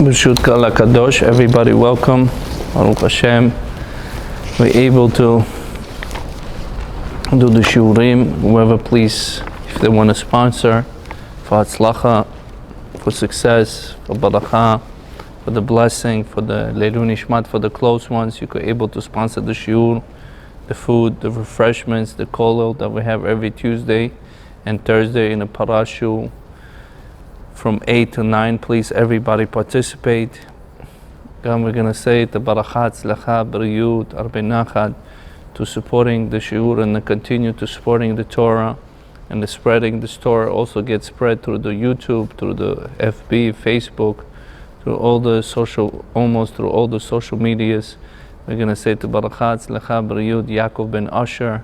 B'shut Kal HaKadosh, everybody welcome. Baruch Hashem. We're able to do the shiurim. Whoever, please, if they want to sponsor, for Hatzlacha, for success, for Baracha, for the blessing, for the Leilu Nishmat, for the close ones, you could able to sponsor the shiur, the food, the refreshments, the kollel that we have every Tuesday and Thursday in the Parashu. From 8 to 9, please everybody participate. And we're going to say the barachat, tzlacha, briyut, arbe nachad, to supporting the shiur and to continue to supporting the Torah and the spreading this Torah also gets spread through the YouTube, through the FB, Facebook, through all the social, almost through all the social medias. We're going to say the barachat, tzlacha, briyut, Yaakov ben Asher,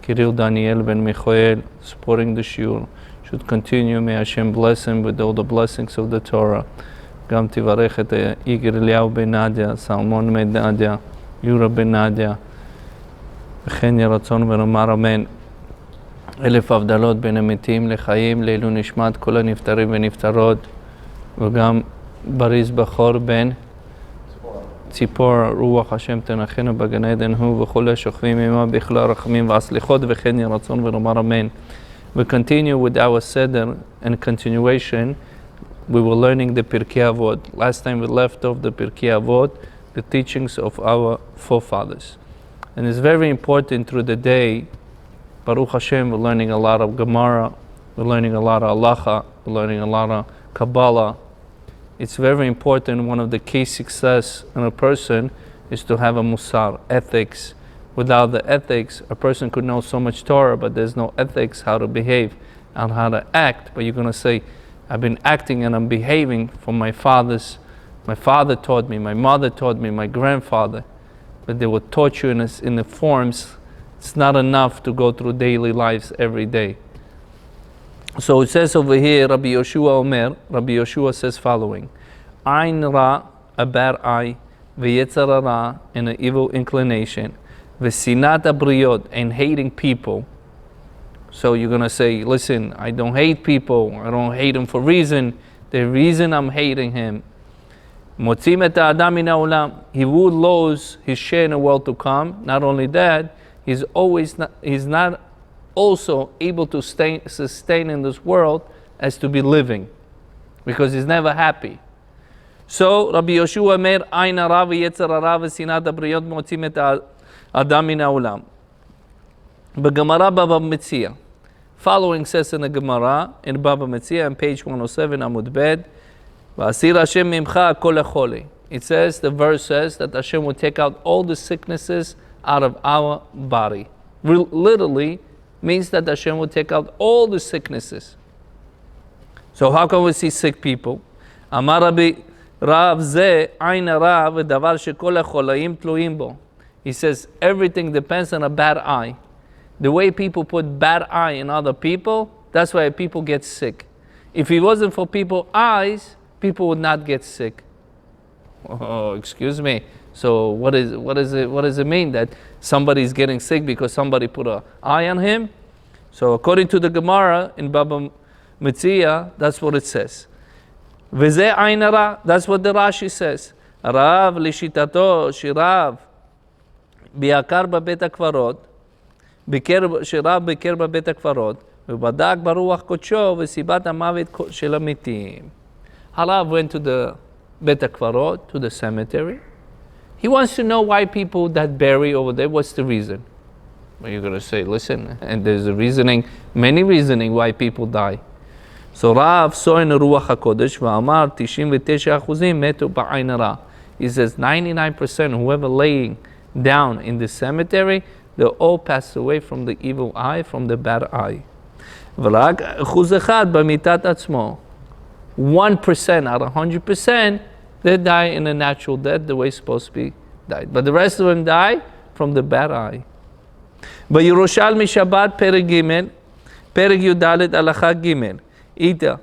Kirill Daniel ben Michael, supporting the shiur. Should continue. May Hashem bless him with all the blessings of the Torah. Gam tivarech et Igor Eliyahu ben Nadia, Salmon ben Nadia, Yura ben Nadia. V'chen yeratzon v'nomar amen. Elef avdalot ben hamitim lechaim leilu nishmat kol haniftarim v'niftarot. וגם בריז בכור בן ציפור רוח השם תנחנו בגן עדן הוא וכל השוכבים עמה בכלל רחמים והסליחות וכן יהי רצון ונאמר אמן. We continue with our seder and continuation. We were learning the Pirkei Avot. Last time we left off the Pirkei Avot, the teachings of our forefathers. And it's very important through the day. Baruch Hashem, we're learning a lot of Gemara, we're learning a lot of Halacha, we're learning a lot of Kabbalah. It's very important. One of the key success in a person is to have a musar, ethics. Without the ethics, a person could know so much Torah, but there's no ethics, how to behave and how to act. But you're going to say, I've been acting and I'm behaving from my fathers. My father taught me, my mother taught me, my grandfather. But they were taught you in the forms. It's not enough to go through daily lives every day. So it says over here, Rabbi Yoshua says following. Ain ra, a bad eye, v'yetzer hara, and an evil inclination. V'sinat abriyot, and hating people. So you're going to say, listen, I don't hate people. I don't hate them for reason. The reason I'm hating him. Motzim et ha'adam min ha'olam. He would lose his share in the world to come. Not only that, he's not also able to sustain in this world as to be living. Because he's never happy. So Rabbi Yoshua mer, ain hara v'yetzer hara v'sinat abriyot motzim et Adam min ha'olam. B'Gemara Baba Metzia. Following says in the Gemara, in Baba Metzia, on page 107, Amud Bet, V'asir Hashem mimcha kol hacholi. It says, the verse says that Hashem will take out all the sicknesses out of our body. Literally means that Hashem will take out all the sicknesses. So how can we see sick people? Amar Rabbi Rav ze ain hara v'davar shekol hacholaim tluim bo. He says, everything depends on a bad eye. The way people put bad eye in other people, that's why people get sick. If it wasn't for people's eyes, people would not get sick. Oh, excuse me. So what does it mean that somebody's getting sick because somebody put an eye on him? So according to the Gemara in Baba Metzia, that's what it says. V'zeh ain hara, that's what the Rashi says. Rav lishitato shirav. ביקר בבית הקברות, שרב ביקר בבית הקברות, ובדק ברוח קודשו וסיבת המוות של המתים. Harav went to the בית הקברות, to the cemetery. He wants to know why people that bury over there, what's the reason? Well, you're going to say, listen, and there's a reasoning, many reasoning why people die. So Rav saw in רוח הקודש ואמר 99% מתו בעין הרע. He says 99% whoever laying down in the cemetery, they all pass away from the evil eye, from the bad eye. ורק 1% במיתת עצמו. 1% out of 100%, they die in a natural death the way it's supposed to be died. But the rest of them die from the bad eye. בירושלמי שבת פרק ג' פרק י"ד הלכה ג' איתה.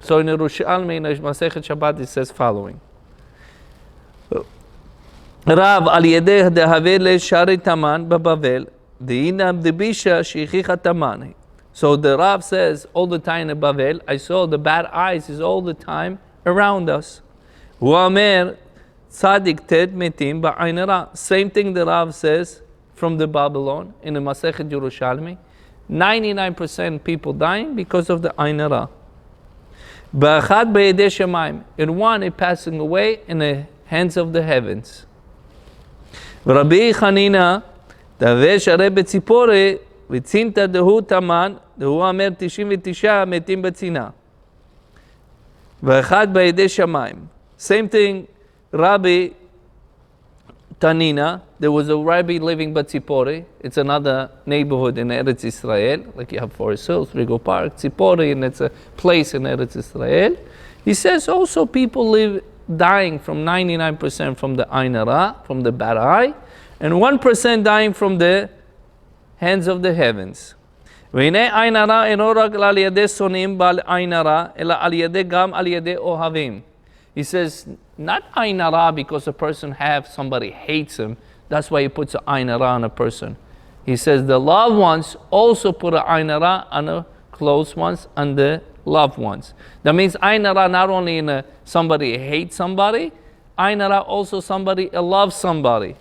So in Yerushalmi, in Masechet Shabbat, it says following. רב על ידי דהווה לשערי תמן בבבל, דהינם דבישה שהכיחה תמן. So the Rav says all the time in Bavel, I saw the bad eyes is all the time around us. הוא אומר, צדיק תת מתים בעין הרע. Same thing the Rav says from the Babylon in the Masechet Yerushalmi. 99% people dying because of the עין הרע. באחד בידי שמיים. In one, it passing away in the hands of the heavens. ורבי חנינא, דבש הרי בציפורי, וצינתא דהוא תמן, דהוא אומר 99 מתים בצינה. ואחד בידי שמיים. Same thing, Rabbi Tanina, there was a rabbi living Batzipori. It's another neighborhood in Eretz Israel, like you have Forest Hills, Rigo Park, Tzipori, and it's a place in Eretz Israel. He says also people live dying from 99% from the Ain Hara, from the bad eye, and 1% dying from the hands of the heavens. והנה עין הרע אינו רק על ידי שונאים בעל עין הרע, אלא על ידי גם על ידי אוהבים. He says, not עין הרע because a person somebody hates him, that's why he puts an עין הרע on a person. He says the loved ones also put an עין הרע on the close ones and the loved ones. That means עין הרע not only in somebody hates somebody, עין הרע also somebody loves somebody.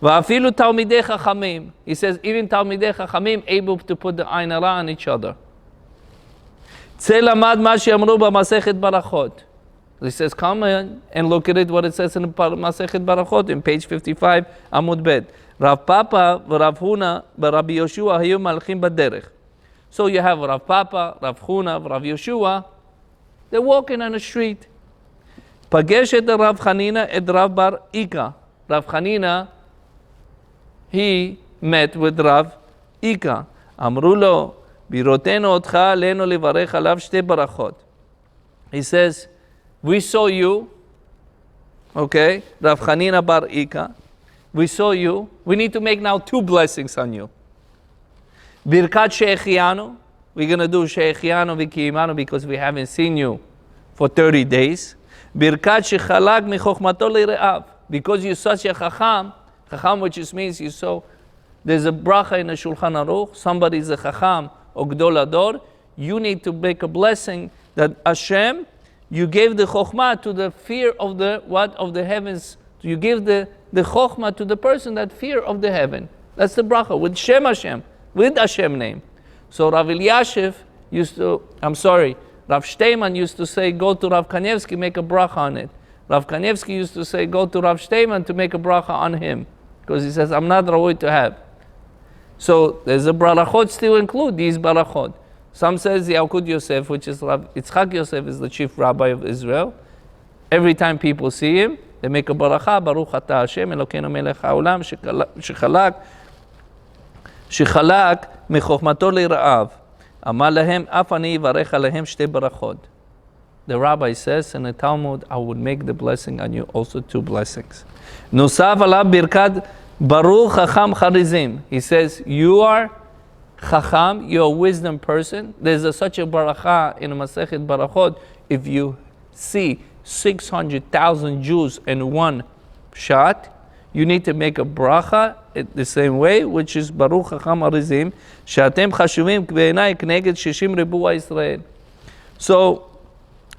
ואפילו תלמידי חכמים, he says even תלמידי חכמים able to put the עין הרע on each other. צא למד מה שאמרו במסכת ברכות. He says come and look at it what it says in מסכת ברכות in page 55 עמוד ב'. רב פאפא ורב הונא ורבי יהושע היו מלכים בדרך. So you have Rav Papa, Rav Huna, Rav Yeshua, they're walking on the street. פגש את רב חנינא את רב בר איקה. Rav Hanina, he met with Rav Ika. אמרו לו, בראותנו אותך עלינו לברך עליו שתי ברכות. He says, we saw you, okay, Rav Hanina bar Ika, we saw you, we need to make now 2 blessings on you. Birkat Sheikhianu, we're going to do Sheikhianu Vikimanu because we haven't seen you for 30 days. Birkat Shechalak Michochmato Lire'av, because you're such a Chacham, which just means you so, there's a bracha in the Shulchan Aruch, somebody is a Chacham or Gdol Ador, you need to make a blessing that Hashem, you gave the Chokhmah to the fear of the, what? Of the heavens. You give the Chokhmah to the person that fear of the heaven. That's the bracha, with Shem Hashem, with Hashem name. So Rav Elyashiv Rav Shteiman used to say, go to Rav Kanievsky, make a bracha on it. Rav Kanievsky used to say, go to Rav Shteiman to make a bracha on him. Because he says, I'm not Rawi to have. So there's a barachot still include these barachot. Some says Yalkut Yosef, which is Rav Yitzchak Yosef, is the chief rabbi of Israel. Every time people see him, they make a baracha, Baruch Atah Hashem, Elokeinu melech haolam, shechalak mechochmato le'ra'av. Amar lahem, af ani yivarech alehem shte barachot. The rabbi says in the Talmud, I would make the blessing on you also 2 blessings. Nusav alav birkat Baruch Chacham Charizim. He says, you are Chacham, you're a wisdom person. There's such a baracha in the Masechet Barachot. If you see 600,000 Jews in one shot, you need to make a bracha the same way, which is Baruch Chacham Charizim, She'atem Chashuvim K'be'enai K'neged 60 Ribu'a Israel. So,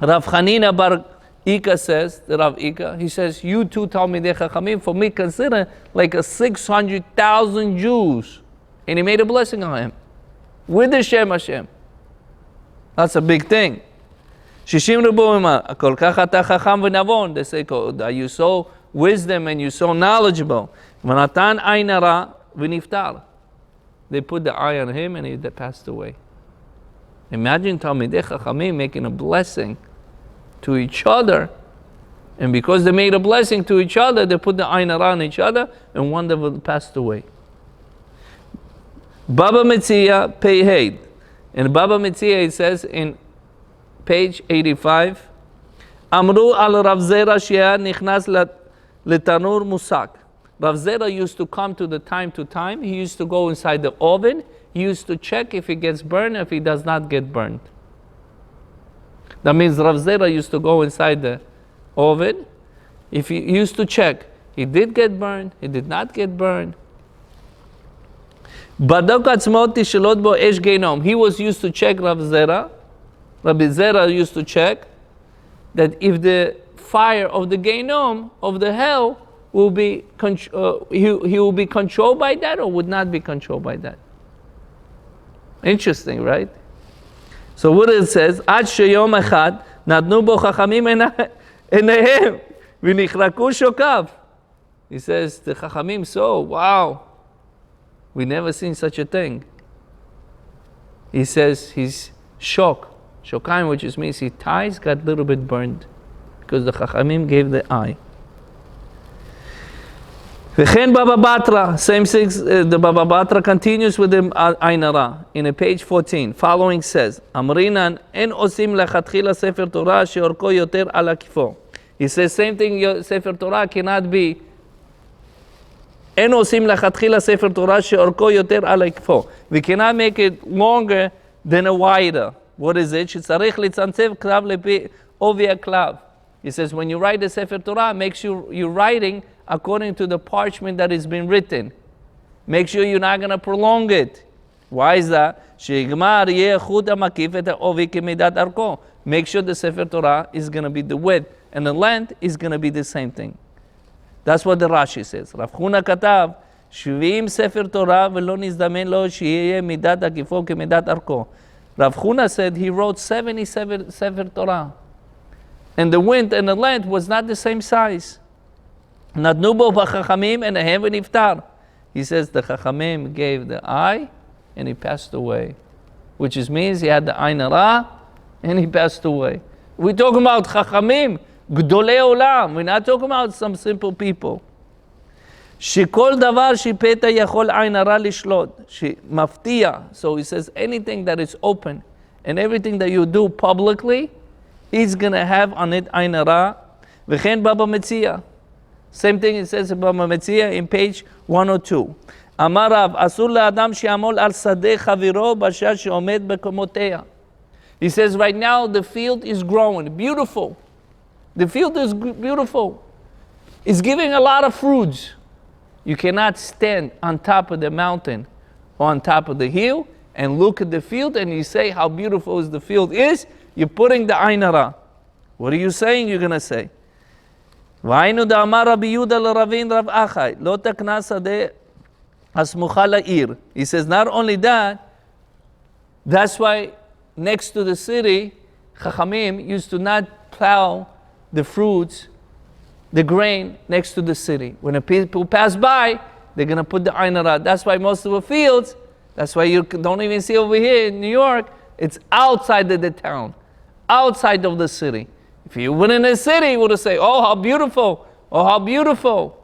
Rav Hanina bar Ika says, the Rav Ika, he says, you two Talmidei Chachamim, for me consider like a 600,000 Jews. And he made a blessing on him. With the Shem Hashem. That's a big thing. Shishim Ribu'im, Kol Kach Ata Chacham V'Navon. They say, are you so wisdom and you're so knowledgeable? V'natan Ain Hara V'niftar. They put the eye on him and he passed away. Imagine Talmidei Chachamim making a blessing to each other, and because they made a blessing to each other, they put the Ain Hara on each other, and one of them passed away. Baba Metzia Peiheid. And Baba Metzia, it says in page 85, Amru al Rav Zera Shea Nichnas Letanur Musak. Rav Zera used to come to time. He used to go inside the oven. He used to check if it gets burned, if it does not get burned. That means Rav Zera used to go inside the oven. If he used to check, he did get burned, he did not get burned. He was used to check Rav Zera. Rabbi Zera used to check that if the fire of the Gehinnom, of the hell, will be he will be controlled by that or would not be controlled by that. Interesting, right? So what it says, Ad sheyom echad nadnu bo chachamim enehem v'nichraku shokav. He says, the chachamim saw, wow, we never seen such a thing. He says he's shocked. Shokayim, which means his eyes got a little bit burned because the chachamim gave the eye. V'chen Baba Batra, same thing, the Baba Batra continues with the Ain Hara. In page 14, following says, Amrinan en osim lechatchila sefer Torah sheorko yoter ala kifo. He says, same thing, sefer Torah cannot be en osim lechatchila sefer Torah sheorko yoter ala kifo. We cannot make it longer than a wider. What is it? Shetzarich litzantzev klav lepi ovi klav. He says, when you write the sefer Torah, make sure you're writing according to the parchment that has been written. Make sure you're not going to prolong it. Why is that? Make sure the Sefer Torah is going to be the width and the length is going to be the same thing. That's what the Rashi says. Rav Huna katav, shvim Sefer Torah velo nizdamen lo sheyeh midat akifo kemidat arko. Rav Huna said he wrote 77 Sefer Torah. And the width and the length was not the same size. Nadnu bo b'chachamim and heaven iftar. He says the chachamim gave the eye and he passed away. Which means he had the Ain Hara and he passed away. We're talking about chachamim, gdolei olam. We're not talking about some simple people. Shekol davar shipeta yachol Ain Hara lishlot. Maftia. So he says anything that is open and everything that you do publicly, he's going to have on it Ain Hara. V'chen Baba Metzia. Same thing it says about Metzia in page 102. Amar Rav, asur le'adam she'amol al sadeh chaviro b'shah she'omed bekomoteya. He says right now the field is growing, beautiful. The field is beautiful. It's giving a lot of fruits. You cannot stand on top of the mountain or on top of the hill and look at the field and you say how beautiful the field is. You're putting the Ain Hara. What are you saying? You're going to say. והיינו דאמר רבי יהודה לרבין רב אחי, לא תקנה שדה הסמוכה לעיר. He says not only that, that's why next to the city, Chachamim used to not plow the fruits, the grain next to the city. When the people pass by, they're going to put the Ain Hara. That's why most of the fields, that's why you don't even see over here in New York, it's outside of the town, outside of the city. If you went in the city, you would have said, oh, how beautiful, oh, how beautiful.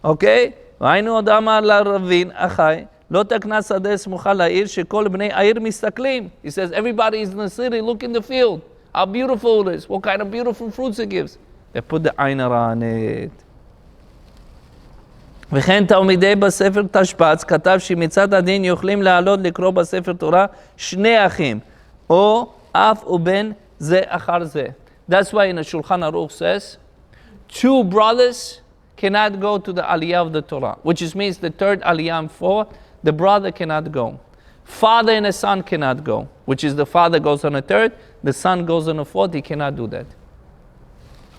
Okay? והיינו עוד אמר לרבין, אחי, לא תקנה שדה סמוכה לעיר, שכל בני העיר מסתכלים. He says, everybody is in the city, look in the field. How beautiful it is. What kind of beautiful fruits it gives. They put the Ain Hara on it. וכן תלמידי בספר תשבץ, כתב שמצד הדין יכולים לעלות לקרוא בספר תורה שני אחים, או אב ובן זה אחר זה. That's why in the Shulchan Aruch says, two brothers cannot go to the Aliyah of the Torah, which means the third Aliyah and fourth, the brother cannot go. Father and a son cannot go, which is the father goes on a third, the son goes on a fourth, he cannot do that.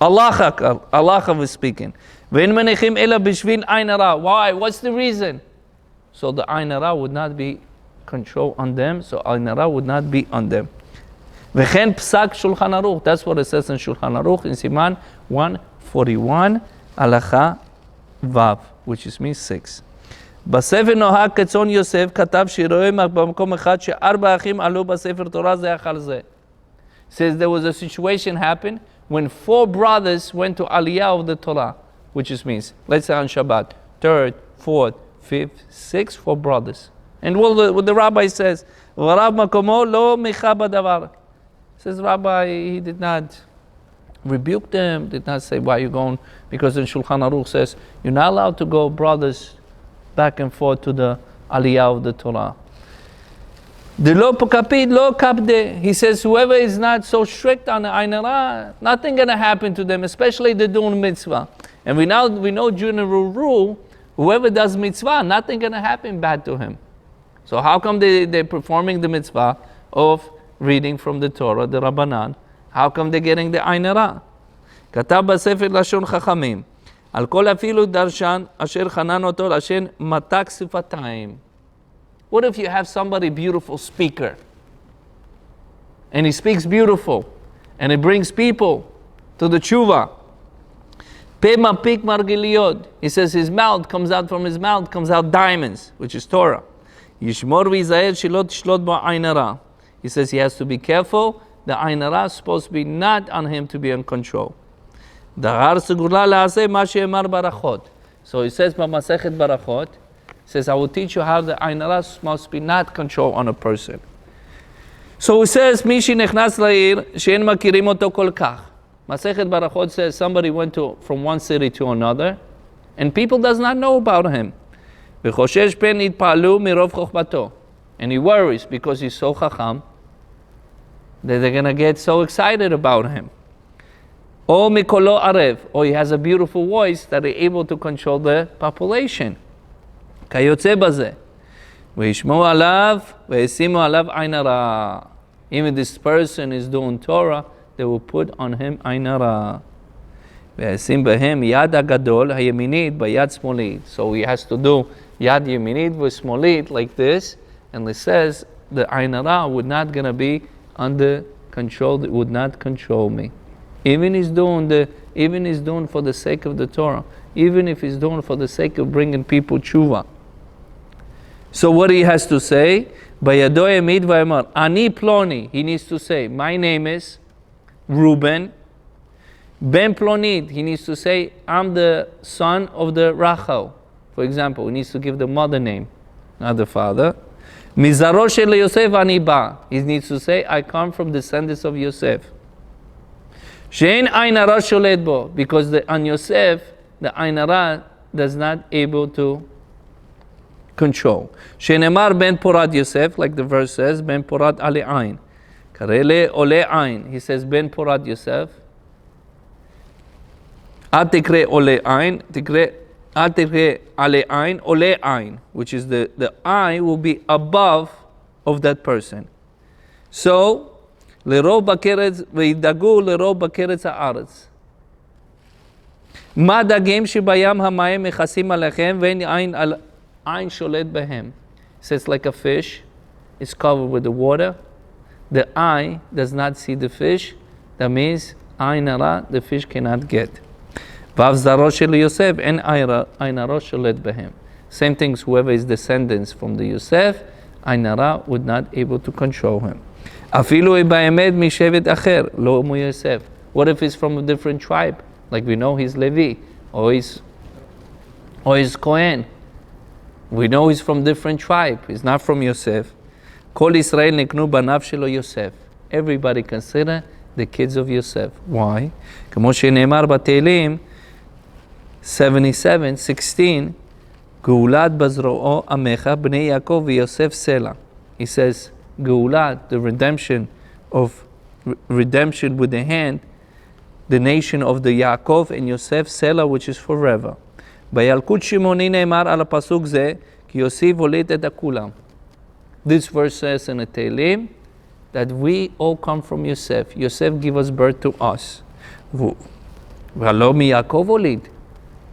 Allah was speaking. Why? What's the reason? So the Ain Hara would not be control on them, so Ain Hara would not be on them. וכן פסק שולחן ערוך, that's what it says in שולחן ערוך, in סימן 141, הלכה ו', which means 6. בספר נוהג כצאן יוסף, כתב שרואה במקום אחד שארבע אחים עלו בספר תורה זה אחר זה. Says there was a situation happened when 4 brothers went to Aliyah of the Torah, which means, let's say on Shabbat, 3rd, 4th, 5th, 6th, 4 brothers. And what the rabbi says, ורב מקומו לא מיכה בדבר. Says Rabbi, he did not rebuke them, did not say, why are you going? Because in Shulchan Aruch says, you're not allowed to go, brothers, back and forth to the Aliyah of the Torah. The lo kapid, lo kapde. He says, whoever is not so strict on the Ain Hara, nothing going to happen to them, especially the doing mitzvah. And we know general rule, whoever does mitzvah, nothing going to happen bad to him. So how come they're performing the mitzvah of reading from the Torah, the Rabbanan? How come they're getting the Ain Hara? כתב בספר לשון חכמים, על כל אפילו דרשן אשר חנן אותו לשן מתק שפתיים. What if you have somebody beautiful speaker and he speaks beautiful and it brings people to the tshuva? Pe mapik margiliyot. He says his mouth comes out, from his mouth comes out diamonds, which is Torah. Yishmor v'yizayer shelo tishlot bo ayin hara. He says he has to be careful. The ayin hara is supposed to be not on him to be in control. Da'ar segula le'aseh ma she'emar barachot. So he says b'masechet barachot, he says I will teach you how the ayin hara must be not control on a person. So he says mi shenechnas la'ir she'en makirim oto kol kach. Masechet Barachot says somebody went from one city to another, and people does not know about him. And he worries because he's so chacham that they're going to get so excited about him. Or mikolo arev, or he has a beautiful voice that is able to control the population. Kayotze bazeh. Ve'ishmo alav ve'esimu alav ayin hara. Even this person is doing Torah, they will put on him ayin hara. Ve'esim behem yad agadol hayeminit bayad smolit. So he has to do yad yeminit v'smolit like this, and it says the ayin hara would not gonna be under control. It would not control me. Even he's doing for the sake of the Torah. Even if he's doing for the sake of bringing people tshuva. So what he has to say? Bayado yemid v'yamar ani ploni. He needs to say, my name is Reuben ben Plonit. He needs to say, I'm the son of the Rachel. For example, he needs to give the mother name, not the father. Mizaro shel Yosef ani ba. He needs to say, I come from descendants of Yosef. She'en ayin hara sholet bo, because on Yosef, the ayin hara does not able to control. She'nemar ben porat Yosef, like the verse says, ben porat ale ayin. Karele ole ayin. He says ben porat Yosef. Atikre ole ayin. Atikre ale ayin. Ole ayin. Which is the eye will be above of that person. So, lero bakeretz v'yidagu lero bakeretz haaretz. Ma dagim shebayam hamayim mechasim alechem ve'en ayin sholet behem. So it's like a fish. It's covered with the water. The eye does not see the fish. That means ayin hara, the fish cannot get. Vav zaro shel Yosef en ayin hara sholet behem. Same things, whoever is descendants from the Yosef, ayin hara would not able to control him. Afilu ba'emed mishevet acher lo mu Yosef. What if he's from a different tribe? Like we know he's Levi, or he's Kohen. We know he's from different tribe. He's not from Yosef. Kol Israel niknu banav shelo Yosef. Everybody consider the kids of Yosef. Why? Kamo shenemar b'Teilim 77:16. Geulat bazro'o amecha bnei Yaakov v'Yosef sela. He says, Geulat, the redemption with the hand, the nation of the Yaakov and Yosef sela, which is forever. Bayalkut Shimoni ne'emar al pasuk ze ki Yosef olet et akulam. This verse says in the Tehillim that we all come from Yosef. Yosef gave us birth to us. V'alo mi Yaakov olid.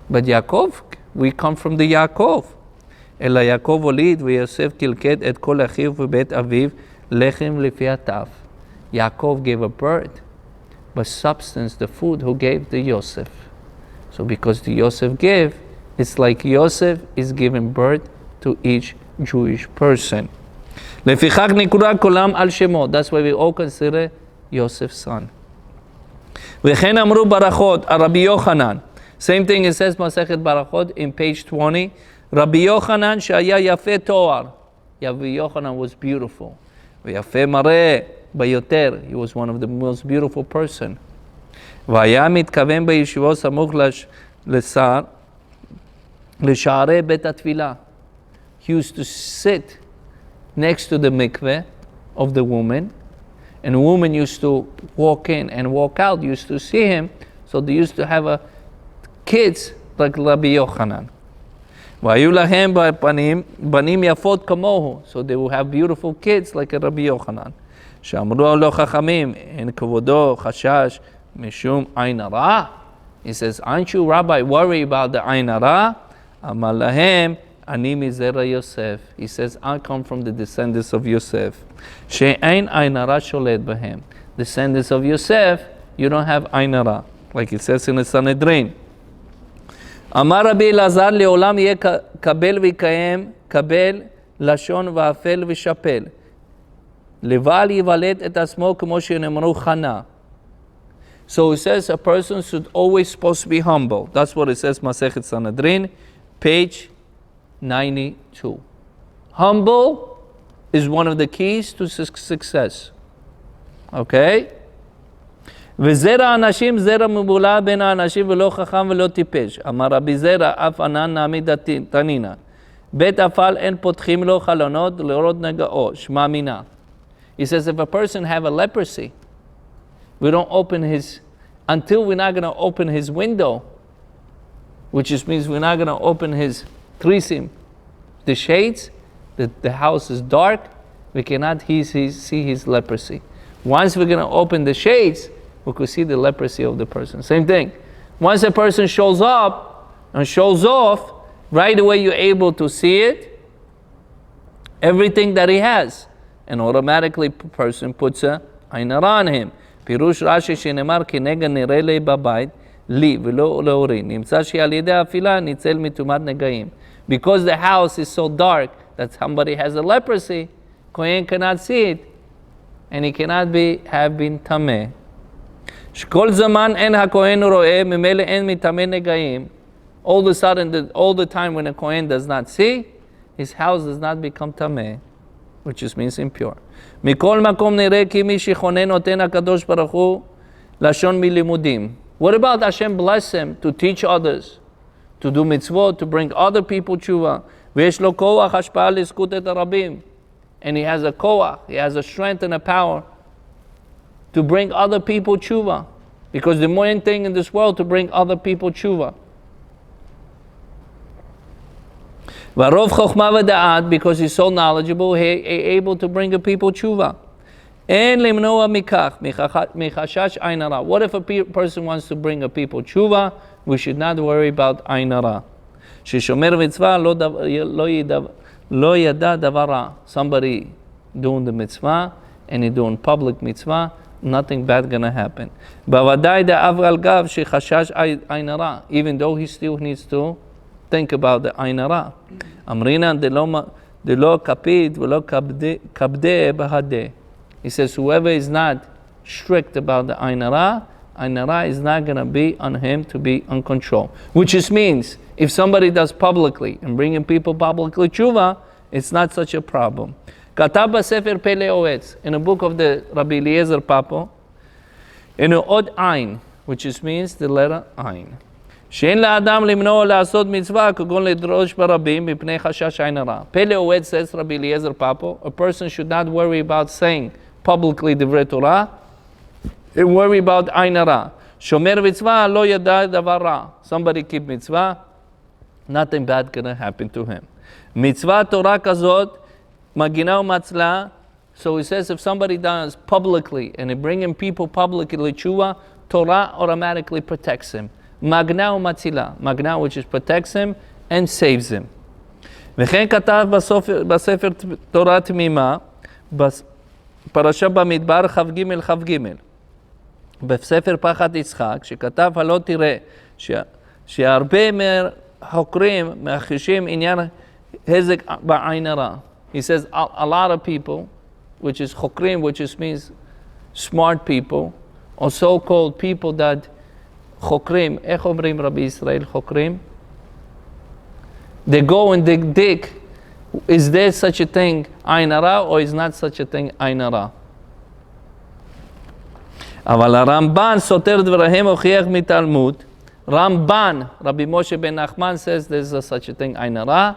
But Yaakov, we come from the Yaakov. Ela Yaakov olid v'Yosef kilked et kol achiv v'bet aviv lechem lefi hatav. Yaakov gave a birth, but substance, the food, who gave? The Yosef. So because the Yosef gave, it's like Yosef is giving birth to each Jewish person. Lefichak nikura kolam al shemo. That's why we all consider Yosef's son. V'chen amru barachot Rabbi Yochanan. Same thing it says Masechet Barachot in page 20. Rabbi Yochanan shaya yafeh toar. Rabbi Yochanan was beautiful. V'yafeh mareh bayoter. He was one of the most beautiful person. והיה מתכוון בישיבות סמוך לשערי בית התפילה. He used to sit next to the mikveh of the woman, and the woman used to walk in and walk out, used to see him, so they used to have kids like Rabbi Yochanan. והיו להם בנים יפות כמוהו, so they will have beautiful kids like Rabbi Yochanan. שאמרו לו חכמים, אין כבודו חשש Mishum Ain Hara. He says, aren't you, Rabbi, worried about the Ain Hara? Amar lahem, ani mizera Yosef. He says, I come from the descendants of Yosef. She'ein Ain Hara sholet b'hem. Descendants of Yosef, you don't have Ain Hara, like it says in the Sanhedrin. Amar Rabbi Elazar le'olam yeh kabel v'kayem, kabel lashon v'afel v'shapel. Leval yivalet et asmo k'mo she'nemru chana. So it says a person should always supposed to be humble. That's what it says, Masechet Sanhedrin, page 92. Humble is one of the keys to success. Okay? וזרע אנשים זרע מבולע בין האנשים ולא חכם ולא טיפש. אמר רבי זרע אף ענן נעמיד תנינא. בית אפל אין פותחים לו חלונות לראות נגעו. שמע מינה. He says if a person have a leprosy, we don't open his, until we're not going to open his window, which just means we're not going to open his trisim, the shades, the house is dark, we cannot see his leprosy. Once we're going to open the shades, we could see the leprosy of the person. Same thing. Once a person shows up and shows off, right away you're able to see it, everything that he has. And automatically the person puts a Ain Hara on him. פירוש רש"י שנאמר כנגע נראה לי בבית, לי ולא להורי. נמצא שעל ידי האפילה ניצל מטומאת נגעים. Because the house is so dark that somebody has a leprosy, Kohen cannot see it, and he cannot have been טמא. שכל זמן אין הכהן רואה, ממילא אין מטמא נגעים. All of a sudden, all the time when a Kohen does not see, his house does not become טמא, which just means impure. מכל מקום נראה כי מי שכונן נותן הקדוש ברוך הוא לשון מלימודים. What about Hashem bless him to teach others, to do mitzvot, to bring other people tshuva? ויש לו כוח השפעה לזכות את הרבים. And he has a koach, he has a strength and a power to bring other people tshuva. Because the main thing in this world to bring other people tshuva. Varov chokhmah v'da'at, because he's so knowledgeable, he able to bring a people tshuva. En limnoa mikach, michashash Ain Hara. What if a person wants to bring a people tshuva? We should not worry about Ain Hara. Sheshomer mitzvah lo yada davara. Somebody doing the mitzvah and he doing public mitzvah, nothing bad gonna happen. Bavadai da'av al gav shechashash Ain Hara. Even though he still needs to think about the Ain Hara. Amrina delo kapid velo kabde bahadeh. He says whoever is not strict about the Ain Hara is not going to be on him to be on control. Which just means if somebody does publicly and bringing people publicly tshuva, it's not such a problem. Katab b'sefer Pele Oetz, in a book of the Rabbi Eliezer Papo, in an od Ain, which just means the letter Ain. שאין לאדם למנוע לעשות מצווה כגון לדרוש ברבים מפני חשש עין הרע. פלא אוהד says Rabbi Eliezer Papo, a person should not worry about saying publicly דברי תורה, and worry about עין הרע. שומר מצווה לא ידע דבר רע. Somebody keep מצווה, nothing bad gonna happen to him. מצווה תורה כזאת, מגינה ומצלה, so he says if somebody does publicly and he bringing people publicly tshuva, Torah automatically protects him. Magna u'matzila. Magna, which is protects him and saves him. וכן כתב בספר תורה תמימה, פרשה במדבר כ"ג כ"ג. בספר פחד יצחק, שכתב הלא תראה, שהרבה מהחוקרים מאחישים עניין הזק בעין הרע. He says a lot of people, which is חוקרים, which just means smart people, or so-called people that חוקרים, איך אומרים רבי ישראל חוקרים? They go and they dig, is there such a thing עין הרע or is not such a thing עין הרע? אבל הרמב"ן סותר דבריהם הוכיח מתלמוד. Ramban, Rabbi Moshe ben Nachman says there's such a thing עין הרע,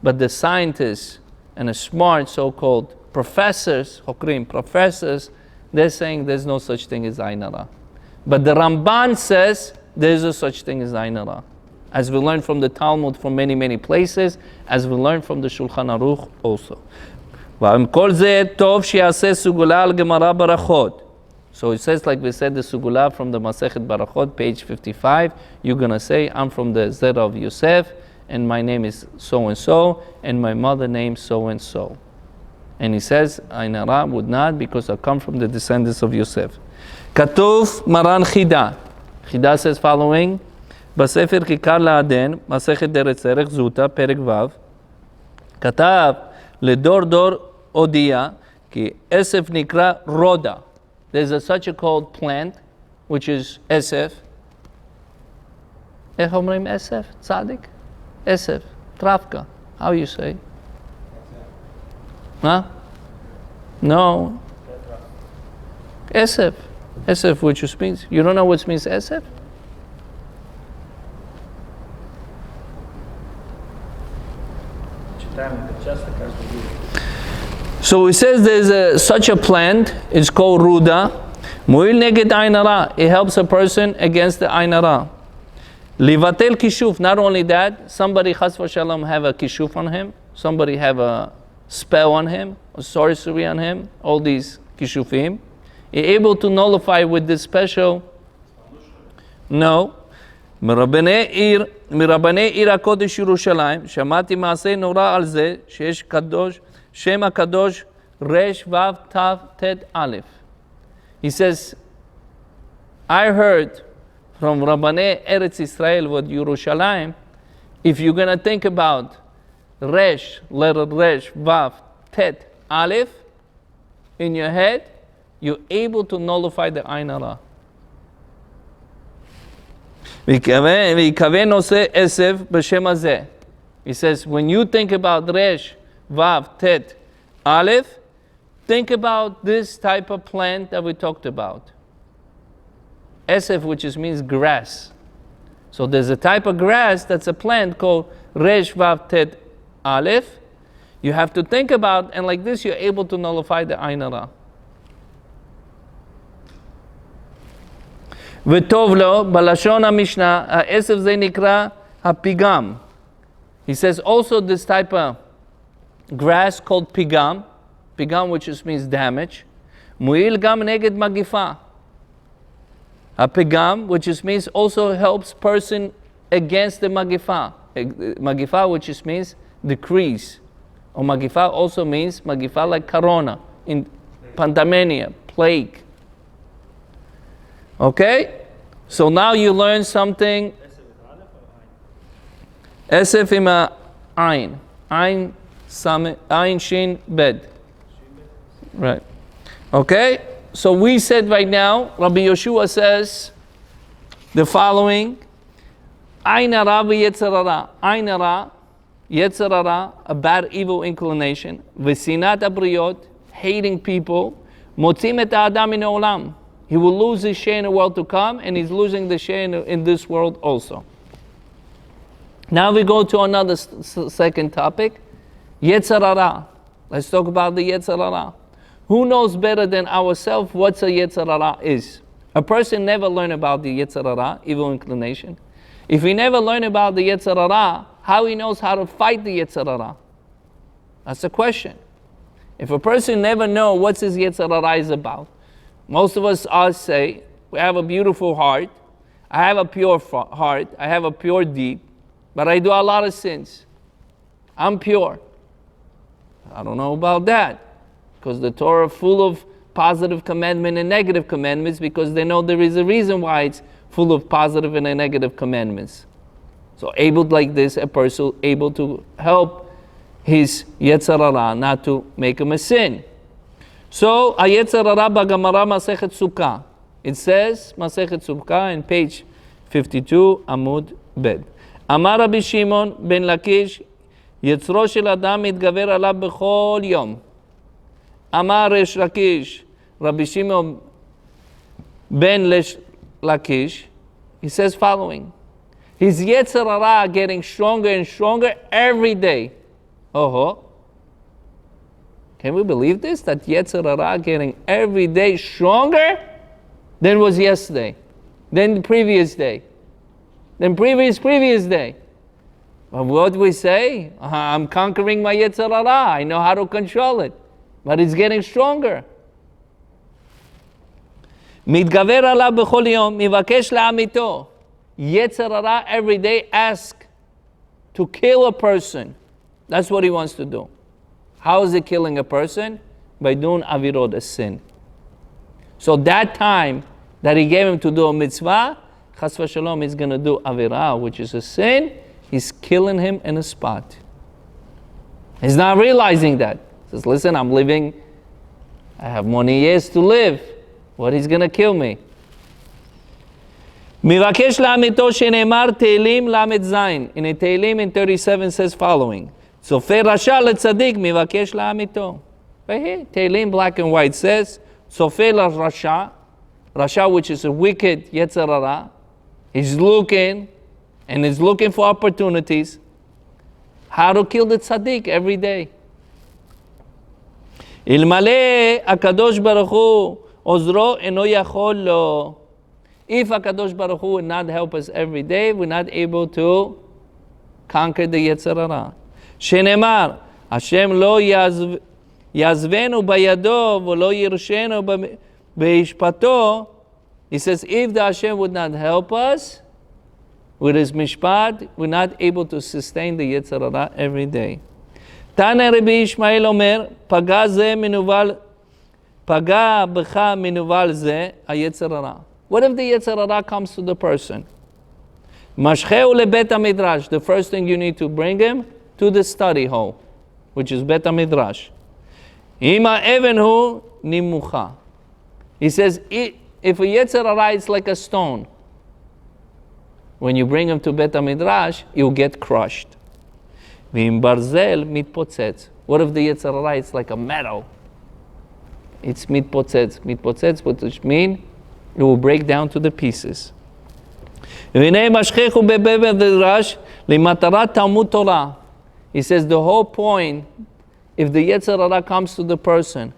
but the scientists and the smart so-called professors, חוקרים, professors, they're saying there's no such thing as עין הרע. But the Ramban says there's a such thing as Ain Hara. As we learn from the Talmud from many, many places, as we learn from the Shulchan Aruch also. ועם כל זה טוב שיעשה סגולה על גמרא ברכות. So it says, like we said, the Sugula from the Masechet Barachot, page 55. You're going to say, I'm from the Zera of Yosef, and my name is so-and-so, and my mother name so-and-so. And he says, Ain Hara would not, because I come from the descendants of Yosef. Katuv Maran Chida. Chida says following, Basefer Kikar La'aden, Masechet Eretz Erech Zuta, Perek Vav, Katav Ledor Dor Odia, Ki Esef Nikra Roda. There's such a called plant, which is Esef. איך אומרים Esef? Tzadik? Esef. Travka. How you say? Huh? No. Esef. Esef, which means, you don't know what means Esef? So it says there's such a plant, it's called Ruda. Mu'il neged Ain Hara. It helps a person against the Ain Hara. Livatel kishuf. Not only that, somebody chas v'shalom have a kishuf on him, somebody have a spell on him, a sorcery on him, all these kishufim. You're able to nullify with this special. No. מרבני עיר הקודש ירושלים, שמעתי מעשה נורא על זה, שיש קדוש, שם הקדוש רש וו תו תת א'. He says, I heard from Rabbanei Eretz Israel with Yerushalayim, if you're going to think about resh, letter resh, vav, tet, aleph, in your head, you're able to nullify the Ain Hara. He says, when you think about resh, vav, tet, aleph, think about this type of plant that we talked about. Esef, which means grass. So there's a type of grass that's a plant called resh, vav, tet, aleph. You have to think about, and like this, you're able to nullify the Ain Hara. וטוב לו, בלשון המשנה, העשב זה נקרא הפיגם. He says also this type of grass called pigam, which just means damage. מועיל גם נגד מגיפה. Pigam, which just means also helps person against the magifa. Magifa, which just means decrease. Or magifa also means magifa like corona, in pandemia, plague. Okay? So now you learn something. Esef ima ain. Ain shin bed. Right. Okay? So we said right now, Rabbi Yeshua says the following. Ain hara v'yetzer hara. Ain hara, yetzer hara, a bad evil inclination. V'sinat abriot, hating people. Motzim et ha'adam min ha'olam. He will lose his share in the world to come, and he's losing the share in this world also. Now we go to another second topic, Yetzer Hara. Let's talk about the Yetzer Hara. Who knows better than ourselves what a Yetzer Hara is? A person never learned about the Yetzer Hara, evil inclination. If he never learned about the Yetzer Hara, how he knows how to fight the Yetzer Hara? That's the question. If a person never knows what his Yetzer Hara is about, most of us say, we have a beautiful heart, I have a pure heart, I have a pure deed, but I do a lot of sins. I'm pure. I don't know about that, because the Torah is full of positive commandments and negative commandments, because they know there is a reason why it's full of positive and negative commandments. So able like this, a person able to help his Yetzer Hara not to make him a sin. So, Yetzer Hara b'Gemara Masechet Sukkah. It says, Masechet Sukkah, in page 52, Amud Bed. Amar Rabbi Shimon ben Lakish, Yetzro shel Adam mitgaver alav b'chol yom. Amar Resh Lakish, Rabbi Shimon ben Lakish, he says following. His Yetzer Hara getting stronger and stronger every day. Can we believe this? That Yetzer Hara getting every day stronger than was yesterday, than the previous day, than previous day. But what do we say? I'm conquering my Yetzer Hara. I know how to control it. But it's getting stronger. מתגבר עליו בכל יום, מבקש לעמיתו. יצר הרע every day ask to kill a person. That's what he wants to do. How is he killing a person? By doing avirot, a sin. So that time that he gave him to do a mitzvah, chas v'shalom, he's going to do avirah, which is a sin. He's killing him in a spot. He's not realizing that. He says, listen, I'm living, I have many years to live. What, he's going to kill me? מבקש לעמיתו שנאמר תהילים למד זין. In a תהילים in 37 says following. צופה רשע לצדיק מבקש לעמיתו. Right here, תהילים black and white says, צופה לרשע, Rasha, which is a wicked יצר הרע, he's looking, and he's looking for opportunities, how to kill the tzaddik every day. אלמלא הקדוש ברוך הוא עוזרו אינו יכול לו. If HaKadosh Baruch Hu would not help us every day, we're not able to conquer the Yetzer Hara. שנאמר, השם לא יעזבנו בידו ולא ירשנו בהשפטו. He says, if the Hashem would not help us with his mishpat, we're not able to sustain the Yetzer Hara every day. תנא רבי ישמעאל אומר, פגע בך מנוול זה היצר הרע. What if the Yetzer Hara comes to the person? Mashcheu lebet midrash. The first thing you need to bring him to the study hall, which is bet midrash. Ima evenhu nimucha. He says, if a Yetzer Hara is like a stone, when you bring him to bet midrash, you'll get crushed. V'im barzel mitpotzetz. What if the Yetzer Hara is like a metal? It's mitpotzetz. Mitpotzetz, which means it will break down to the pieces. He says the whole point, if the Yetzer Hara comes to the person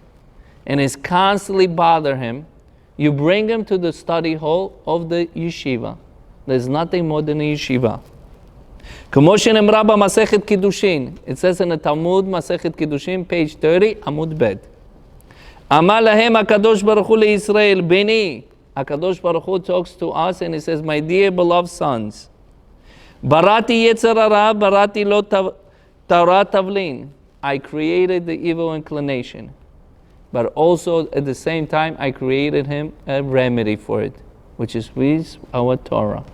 and is constantly bother him, you bring him to the study hall of the yeshiva. There's nothing more than a yeshiva. It says in the Talmud, Masechet Kiddushin, page 30, Amud Bet. Amar lahem HaKadosh Baruch Hu leYisrael, Beni. HaKadosh Baruch Hu talks to us and he says, my dear beloved sons, Barati Yetzer Hara, Barati lo Torah Tavlin. I created the evil inclination, but also at the same time I created him a remedy for it, which is with our Torah.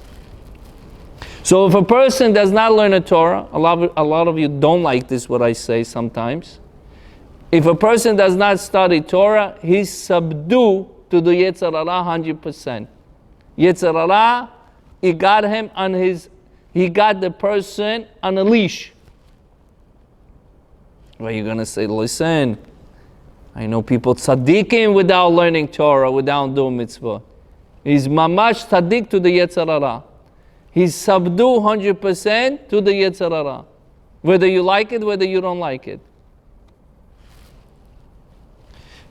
So if a person does not learn a Torah, a lot of you don't like this, what I say sometimes. If a person does not study Torah, he's subdued to the Yetzer Hara 100%. Yetzer Hara, he got the person on a leash. Well, you're going to say, listen, I know people tzaddikim without learning Torah, without doing mitzvah. He's mamash tzaddik to the Yetzer Hara. He's subdued 100% to the Yetzer Hara. Whether you like it, whether you don't like it.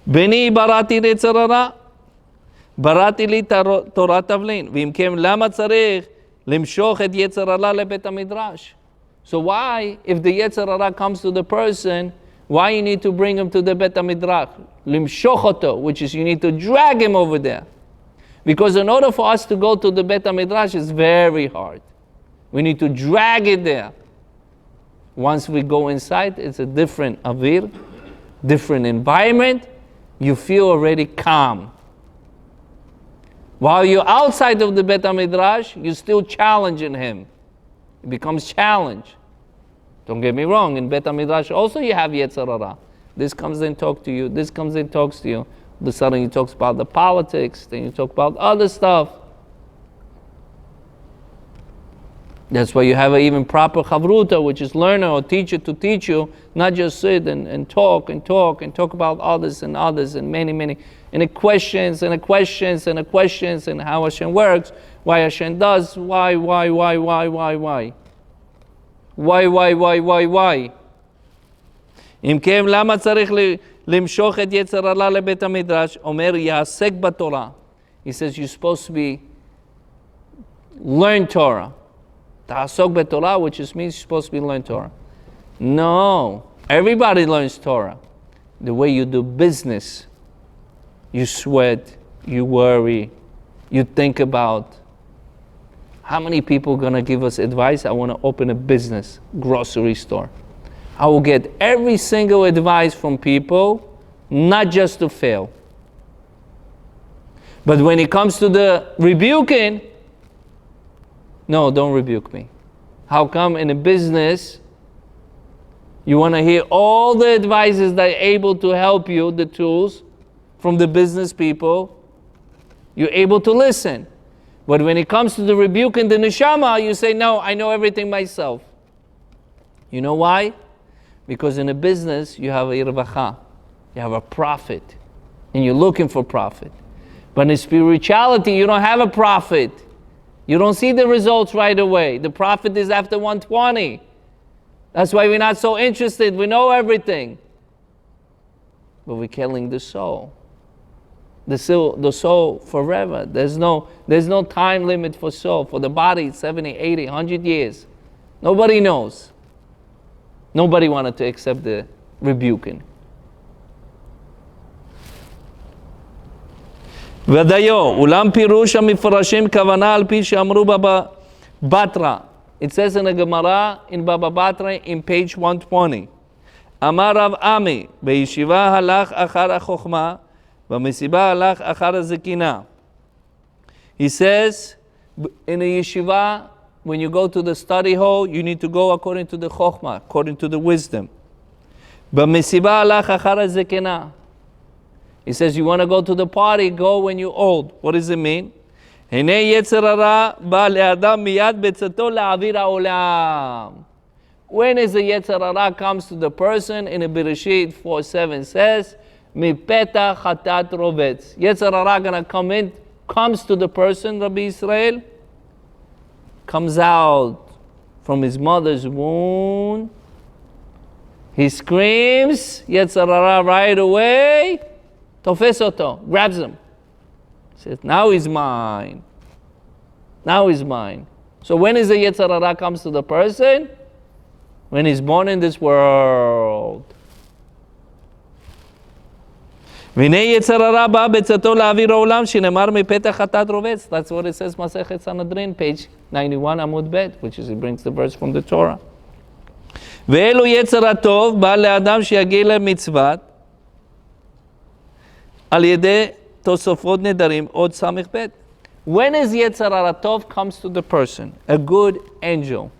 Beni barati Yetzer Hara, barati li Torah Tavlin. V'im kem lama tzarich limshoch et Yetzer Hara lebet midrash. So why, if the Yetzer Hara comes to the person, why you need to bring him to the bet midrash? Limshoch oto, which is you need to drag him over there. Because in order for us to go to the bet midrash, it's very hard. We need to drag it there. Once we go inside, it's a different avir, different environment. You feel already calm. While you're outside of the Bet HaMidrash, you're still challenging him. It becomes challenge. Don't get me wrong, in Bet HaMidrash also you have Yetzer Hara. This comes in, talk to you. This comes in, talks to you. The sudden you talks about the politics, then you talk about other stuff. That's why you have an even proper chavruta, which is learner or teacher to teach you, not just sit and talk about others and many, and the questions and how Hashem works, why Hashem does, why. אם כן, למה צריך למשוך את יצר הרע לבית המדרש? אומר, יעסק בתורה. He says you're supposed to learn Torah. Ta'asok b'Torah, which means you're supposed to learn Torah. No, everybody learns Torah. The way you do business, you sweat, you worry, you think about how many people are going to give us advice. I want to open a business, grocery store. I will get every single advice from people, not just to fail. But when it comes to the rebuking, no, don't rebuke me. How come in a business, you want to hear all the advices that are able to help you, the tools from the business people, you're able to listen. But when it comes to the rebuke and the neshama, you say, no, I know everything myself. You know why? Because in a business, you have a irvacha, you have a profit, and you're looking for profit. But in spirituality, you don't have a profit. You don't see the results right away. The profit is after 120. That's why we're not so interested. We know everything. But we're killing the soul. The soul forever. There's no time limit for soul. For the body, it's 70, 80, 100 years. Nobody knows. Nobody wanted to accept the rebuking. ודיו, אולם פירוש המפרשים כוונה על פי שאמרו בבא בתרא. It says in the Gemara in Baba Batra in page 120. אמר רב עמי, בישיבה הלך אחר החוכמה, במסיבה הלך אחר הזקינה. He says, in a yeshiva, when you go to the study hall, you need to go according to the chokhmah, according to the wisdom. במסיבה הלך אחר הזקינה. He says, you want to go to the party, go when you're old. What does it mean? הנה יצר הרע בא לאדם מיד בצאתו לאוויר העולם. When is the יצר הרע comes to the person, in a Bereshit 4:7 says, מפתח חטאת רובץ. יצר הרע gonna come in, comes to the person, Rabbi Israel, comes out from his mother's womb. He screams, יצר הרע right away, תופס אותו, grabs him. Says, now he's mine. Now he's mine. So when is the Yetzer Hara comes to the person? When he's born in this world. והנה יצר הרע בא בצאתו לאוויר העולם שנאמר מפתח חטאת רובץ. That's what it says, Masechet Sanhedrin, page 91, עמוד ב', which is, it brings the verse from the Torah. ואלו יצר הטוב בא לאדם שיגיע למצוות על ידי תוספות נדרים, עוד סמך ב'. When is Yetzer Hara Tov comes to the person? A good angel.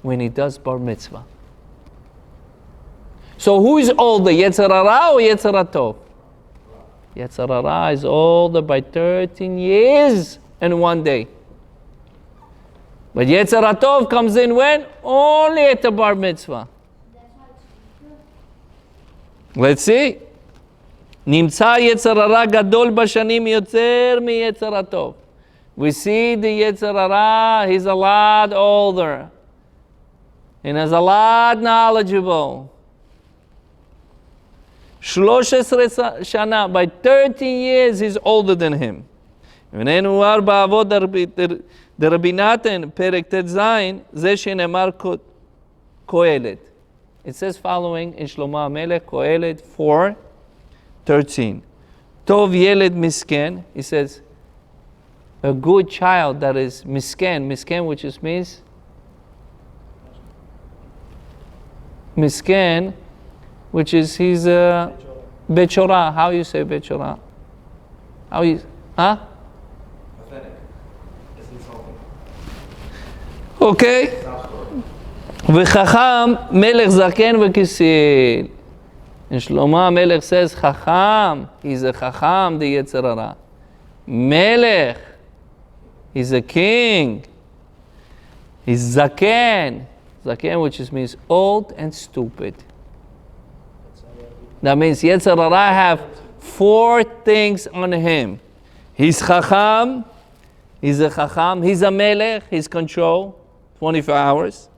When he does bar mitzvah. So who is older, Yetzer Hara or Yetzer Hara Tov? Yetzer Hara is older by 13 years and 1 day. But Yetzer Hara Tov comes in when? Only at the bar mitzvah. Let's see. נמצא יצר הרע גדול בשנים יותר מיצר הטוב. We see the יצר הרע, he's a lot older. And is a lot knowledgeable. 13 שנה, by 13 years he's older than him. ונאמר באבות דרבי נתן, פרק ט"ז, זה שנאמר קהלת. It says following in שלמה המלך, קהלת 4:13. Tov yeled misken, he says, a good child that is misken, which is means, misken, which is he's a bechorah. How you say bechorah? How you, huh? Pathetic. It's insulting. Okay. וחכם מלך זקן וכסיל. And Shlomo Melech says, Chacham, he's a Chacham, the Yetzer Hara. Melech, he's a king. He's Zaken. Zaken, which means old and stupid. That means Yetzer Hara have 4 things on him. He's Chacham, he's a Chacham, he's a Melech, he's control, 24 hours.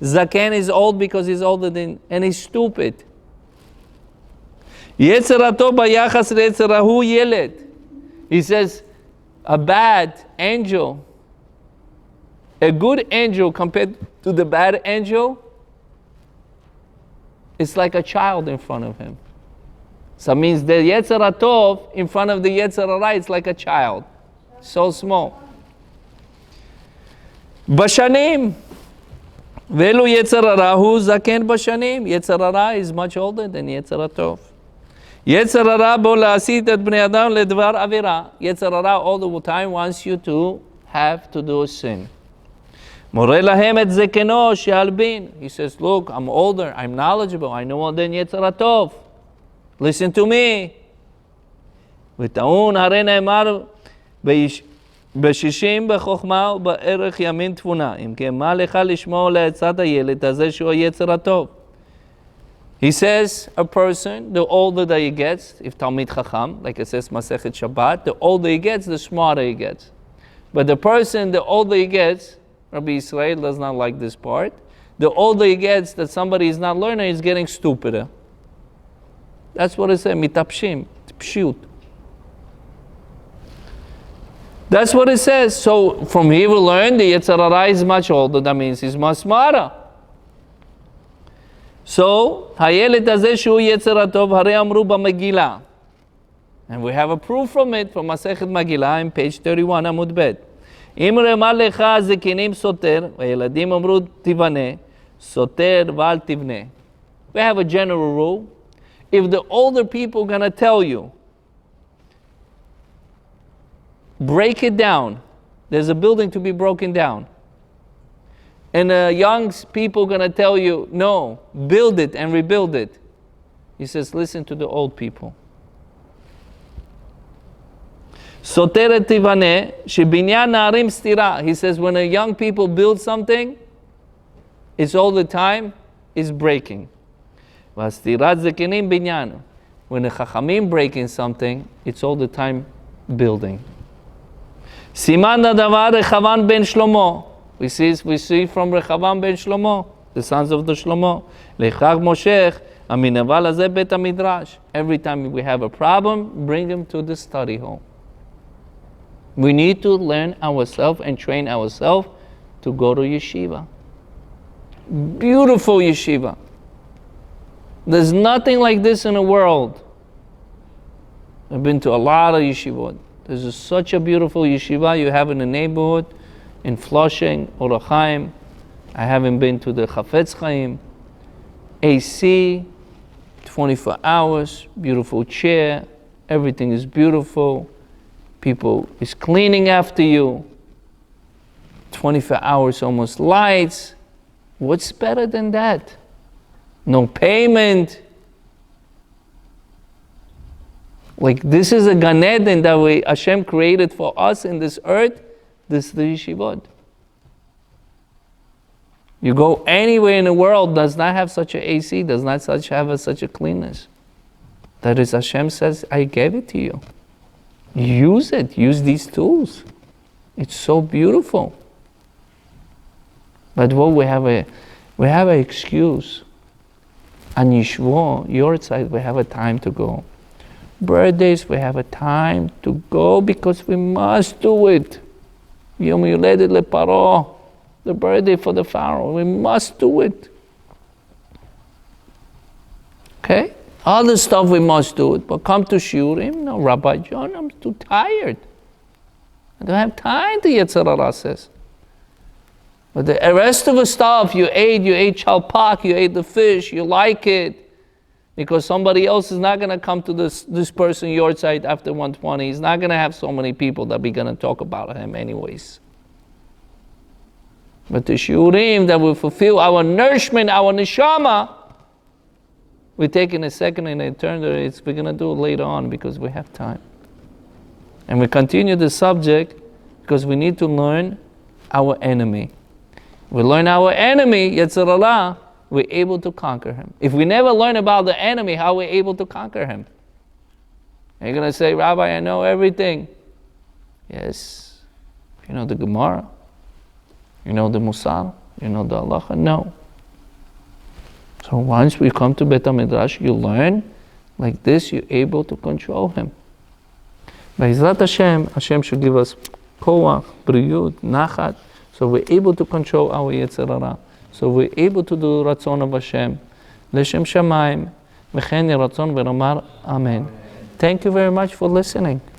Zaken is old because he's older than, and he's stupid. יצר הטוב ביחס ליצר ההוא ילד. He says, a bad angel, a good angel compared to the bad angel, it's like a child in front of him. So it means the Yetzer HaTov in front of the Yetzer Hara, it's like a child. So small. Bashanim. Velu Yetzer Hara hu zaken bashanim. Yetzer Hara is much older than Yetzer HaTov. Yetzer Hara bo la'asit et bnei adam ledvar avira. Yetzer Hara all the time wants you to have to do a sin. Moreh lahem et zekeno she'albin. He says, look, I'm older, I'm knowledgeable, I know more than Yetzer HaTov. Listen to me. V'ta'un harei ne'emar בשישים בחוכמה ובערך ימין תבונה. אם כן, מה לך לשמוע לעצת הילד הזה שהוא היצר הטוב? He says, a person, the older that he gets, if Talmid Chacham, like it says Masechet Shabbat, the older he gets, the smarter he gets. But the person, the older he gets, Rabbi Israel does not like this part, the older he gets, that somebody is not learning, he's getting stupider. That's what it says, mitapshim, pshut. That's what it says. So from here we learn the Yetzer Hara is much older. That means he's much smarter. So Hayeled hazeh shu Yetzer HaTov harei amru b'Megillah, and we have a proof from it from Masechet Megillah in page 31 Amud Bet. Im remar lecha zekinim soter v'yeladim amru tivane soter v'al tivne. We have a general rule. If the older people are gonna tell you, break it down. There's a building to be broken down. And the young people are going to tell you, no, build it and rebuild it. He says, listen to the old people. Soter et tivane shebinyan na'arim stira. He says, when the young people build something, it's all the time, it's breaking. V'astirat zekenim binyan. When the chachamim breaking something, it's all the time building. Siman Nadavar Rechavan ben Shlomo. We see from Rechavan ben Shlomo, the sons of the Shlomo. Lechach Moshech Aminaval Hazeh Bet HaMidrash. Every time we have a problem, bring them to the study hall. We need to learn ourselves and train ourselves to go to yeshiva. Beautiful yeshiva. There's nothing like this in the world. I've been to a lot of yeshivot. There's such a beautiful yeshiva you have in the neighborhood, in Flushing, Or HaChaim. I haven't been to the Chafetz Chaim. AC, 24 hours, beautiful chair, everything is beautiful. People is cleaning after you. 24 hours almost lights. What's better than that? No payment. Like this is a Gan Eden that Hashem created for us in this earth. This is the yeshivot. You go anywhere in the world, does not have such a AC, does not have such a cleanness. That is, Hashem says, I gave it to you. Use it. Use these tools. It's so beautiful. But what we have an excuse. On Yishvo, your side, we have a time to go. Birthdays, we have a time to go because we must do it. Yom Yuledet LeParo, the birthday for the Pharaoh, we must do it. Okay? Other stuff we must do it, but come to Shurim, no, Rabbi John, I'm too tired. I don't have time to Yetzer Hara says. But the rest of the stuff, you ate chalpak, you ate the fish, you like it, because somebody else is not going to come to this person your side after 120. He's not going to have so many people that be going to talk about him anyways. But the shiurim that will fulfill our nourishment, our neshama, we're taking a second and a turn. We're going to do it later on because we have time. And we continue the subject because we need to learn our enemy. We learn our enemy, Yetzer Hara, we're able to conquer him. If we never learn about the enemy, how we're able to conquer him? Are you going to say, Rabbi, I know everything? Yes. You know the Gemara? You know the Musar? You know the Halacha? No. So once we come to Bet HaMidrash, you learn like this, you're able to control him. B'ezrat Hashem should give us koach, briyut, nachat, so we're able to control our Yetzer Hara. So we're able to do Ratzon of Hashem, Leshem Shamayim, וכן יהי רצון ונאמר אמן. Thank you very much for listening.